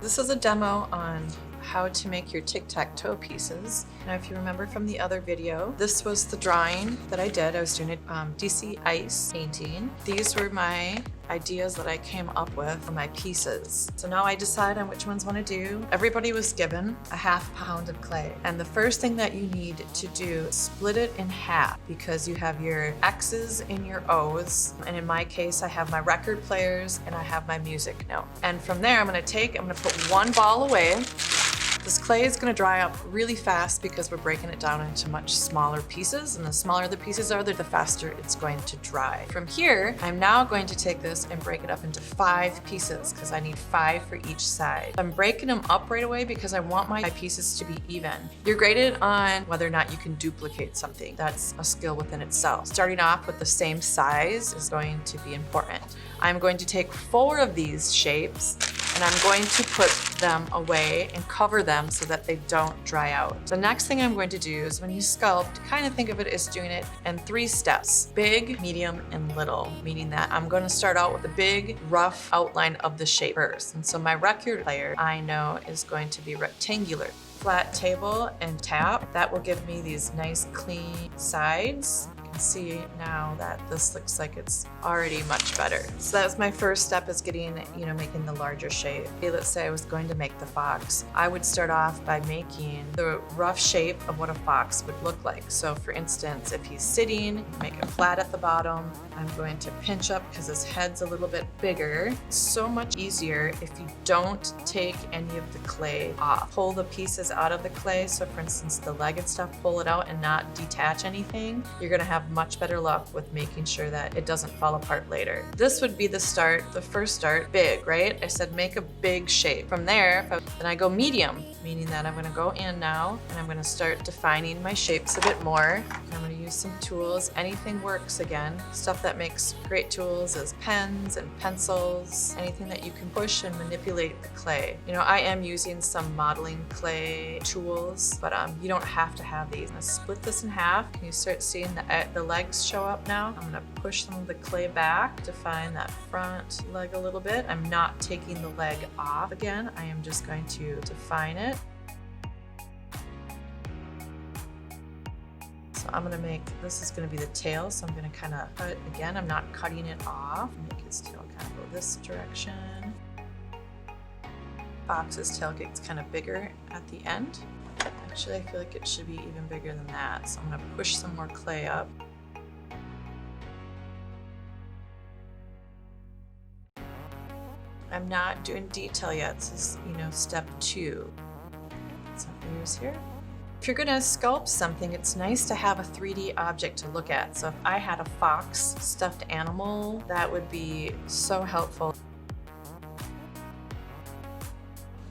This is a demo on how to make your tic-tac-toe pieces. Now, if you remember from the other video, this was the drawing that I did. I was doing a DC ice painting. These were my ideas that I came up with for my pieces. So now I decide on which ones I want to do. Everybody was given a ½ pound of clay. And the first thing that you need to do is split it in half, because you have your X's and your O's. And in my case, I have my record players and I have my music note. And from there, I'm gonna put one ball away. This clay is going to dry up really fast because we're breaking it down into much smaller pieces, and the smaller the pieces are, the faster it's going to dry. From here, I'm now going to take this and break it up into 5 pieces because I need 5 for each side. I'm breaking them up right away because I want my pieces to be even. You're graded on whether or not you can duplicate something. That's a skill within itself. Starting off with the same size is going to be important. I'm going to take 4 of these shapes and I'm going to put them away and cover them so that they don't dry out. The next thing I'm going to do is, when you sculpt, kind of think of it as doing it in 3 steps: big, medium, and little, meaning that I'm going to start out with a big, rough outline of the shape first. And so my record player, I know, is going to be rectangular. Flat table and tap, that will give me these nice clean sides. See now that this looks like it's already much better. So that's my first step, is getting, making the larger shape. Okay, let's say I was going to make the fox. I would start off by making the rough shape of what a fox would look like. So for instance, if he's sitting, make it flat at the bottom. I'm going to pinch up because his head's a little bit bigger. It's so much easier if you don't take any of the clay off. Pull the pieces out of the clay. So for instance, the leg and stuff, pull it out and not detach anything. You're gonna have much better luck with making sure that it doesn't fall apart later. This would be the first start, big, right? I said make a big shape. From there, then I go medium, meaning that I'm gonna go in now and I'm gonna start defining my shapes a bit more. I'm gonna use some tools. Anything works again. Stuff that makes great tools is pens and pencils, anything that you can push and manipulate the clay. I am using some modeling clay tools, but you don't have to have these. I'm gonna split this in half. Can you start seeing the legs show up now? I'm gonna push some of the clay back, define that front leg a little bit. I'm not taking the leg off again. I am just going to define it. So I'm gonna this is gonna be the tail, so I'm gonna kind of cut, again, I'm not cutting it off. Make his tail kind of go this direction. Fox's tail gets kind of bigger at the end. Actually, I feel like it should be even bigger than that. So I'm gonna push some more clay up. I'm not doing detail yet. This is, step 2. Some ears here. If you're gonna sculpt something, it's nice to have a 3D object to look at. So if I had a fox stuffed animal, that would be so helpful.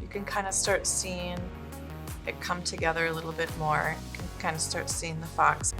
You can kind of start seeing it come together a little bit more. You can kind of start seeing the fox.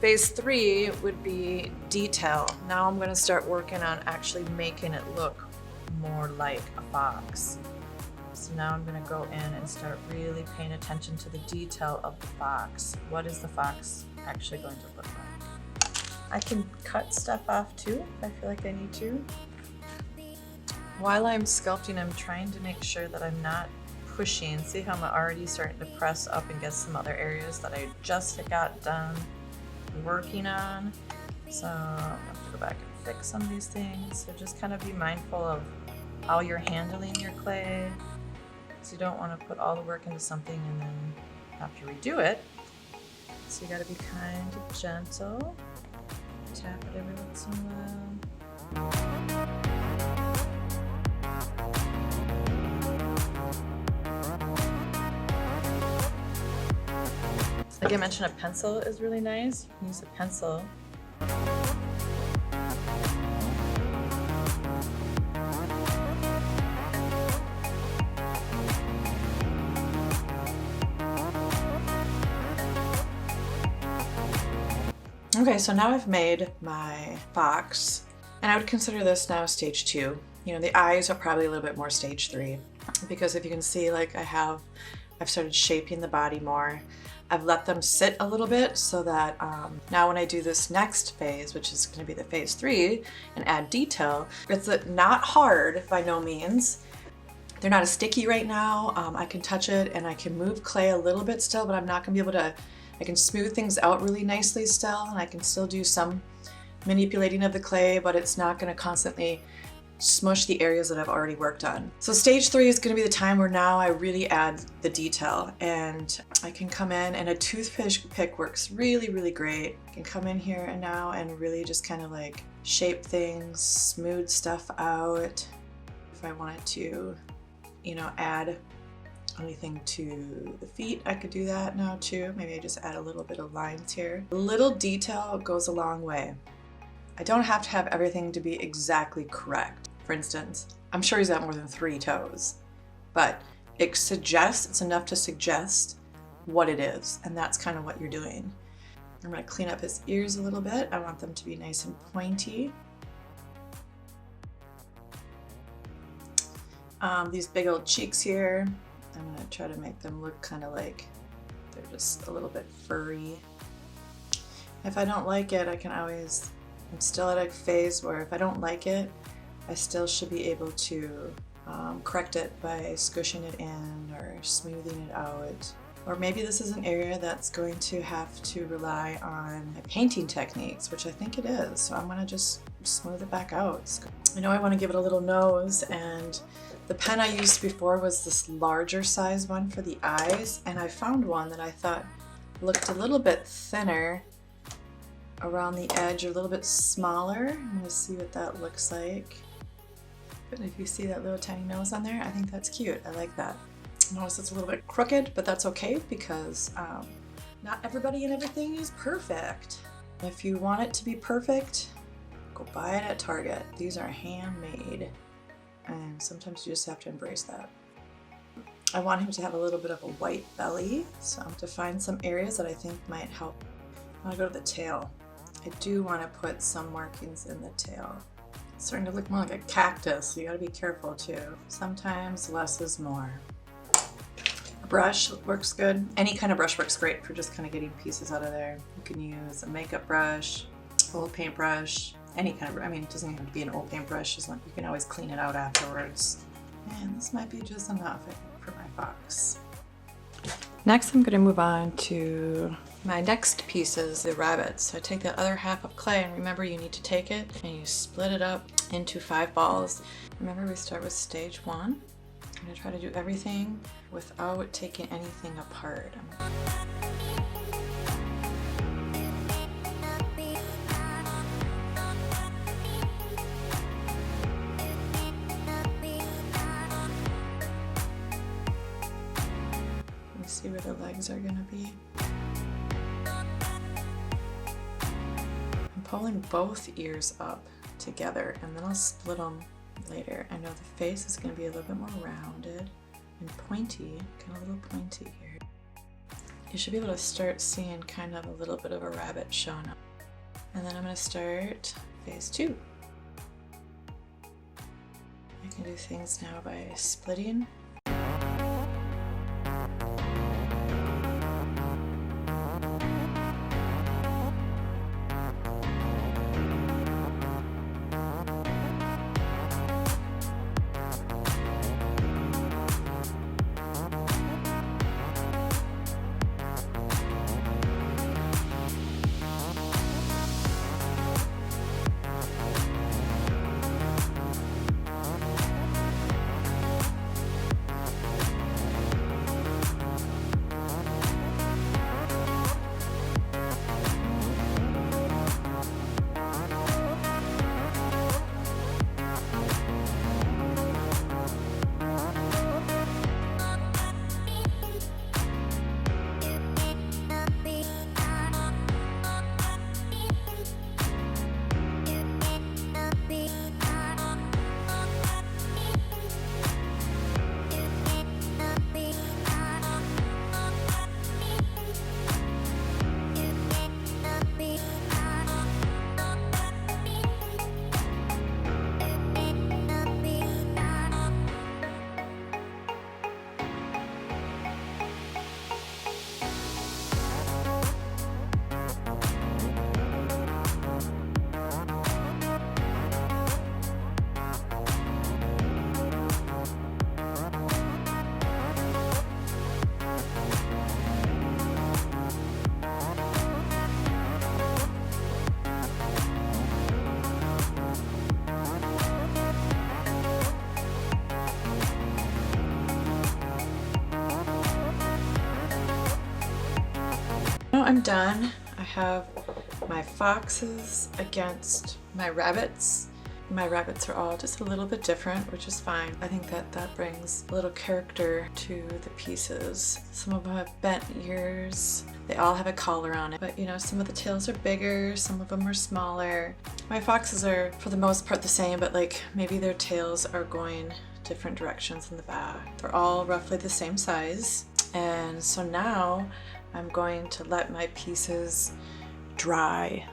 Phase 3 would be detail. Now I'm going to start working on actually making it look more like a fox. So now I'm going to go in and start really paying attention to the detail of the fox. What is the fox actually going to look like? I can cut stuff off too if I feel like I need to. While I'm sculpting, I'm trying to make sure that I'm not pushing. See how I'm already starting to press up against some other areas that I just got done working on. So I'm gonna have to go back and fix some of these things. So just kind of be mindful of how you're handling your clay. So you don't want to put all the work into something and then have to redo it. So you got to be kind of gentle. Tap it every once in a while. Like I mentioned, a pencil is really nice. You can use a pencil. Okay, so now I've made my box, and I would consider this now stage 2. The eyes are probably a little bit more stage 3, because if you can see, like I have I've started shaping the body more. I've let them sit a little bit so that now when I do this next phase, which is going to be the phase 3, and add detail, it's not hard by no means. They're not as sticky right now. I can touch it and I can move clay a little bit still, but I'm not going to be able to, I can smooth things out really nicely still, and I can still do some manipulating of the clay, but it's not going to constantly smush the areas that I've already worked on. So stage 3 is going to be the time where now I really add the detail, and I can come in, and a toothpick works really, really great. I can come in here and now and really just kind of like shape things, smooth stuff out. If I wanted to, you know, add anything to the feet, I could do that now too. Maybe I just add a little bit of lines here. A little detail goes a long way. I don't have to have everything to be exactly correct. For instance, I'm sure he's got more than 3 toes, but it's enough to suggest what it is, and that's kind of what you're doing. I'm going to clean up his ears a little bit. I want them to be nice and pointy. These big old cheeks here, I'm going to try to make them look kind of like they're just a little bit furry. If I don't like it, I can always, I'm still at a phase where if I don't like it, I still should be able to correct it by squishing it in or smoothing it out. Or maybe this is an area that's going to have to rely on my painting techniques, which I think it is. So I'm going to just smooth it back out. I know I want to give it a little nose, and the pen I used before was this larger size one for the eyes, and I found one that I thought looked a little bit thinner around the edge, or a little bit smaller. I'm going to see what that looks like. But if you see that little tiny nose on there, I think that's cute. I like that. Notice it's a little bit crooked, but that's okay because not everybody and everything is perfect. If you want it to be perfect, go buy it at Target. These are handmade, and sometimes you just have to embrace that. I want him to have a little bit of a white belly, so I'm going to find some areas that I think might help. I want to go to the tail. I do want to put some markings in the tail. It's starting to look more like a cactus, so you got to be careful too. Sometimes less is more. A brush works good. Any kind of brush works great for just kind of getting pieces out of there. You can use a makeup brush, old paintbrush, any kind of, I mean, it doesn't even have to be an old paintbrush, just like you can always clean it out afterwards. And this might be just enough, I think, for my fox. Next, I'm going to move on to my next pieces, the rabbits. So I take the other half of clay, and remember you need to take it and you split it up into 5 balls. Remember, we start with stage 1. I'm going to try to do everything without taking anything apart. See where the legs are going to be. I'm pulling both ears up together, and then I'll split them later. I know the face is going to be a little bit more rounded and pointy, kind of a little pointy here. You should be able to start seeing kind of a little bit of a rabbit showing up. And then I'm going to start phase 2. I can do things now by splitting. now I'm done. I have my foxes against my rabbits. My rabbits are all just a little bit different, which is fine. I think that brings a little character to the pieces. Some of them have bent ears. They all have a collar on it, but you know, some of the tails are bigger, some of them are smaller. My foxes are for the most part the same, but like maybe their tails are going different directions in the back. They're all roughly the same size. And so now I'm going to let my pieces dry.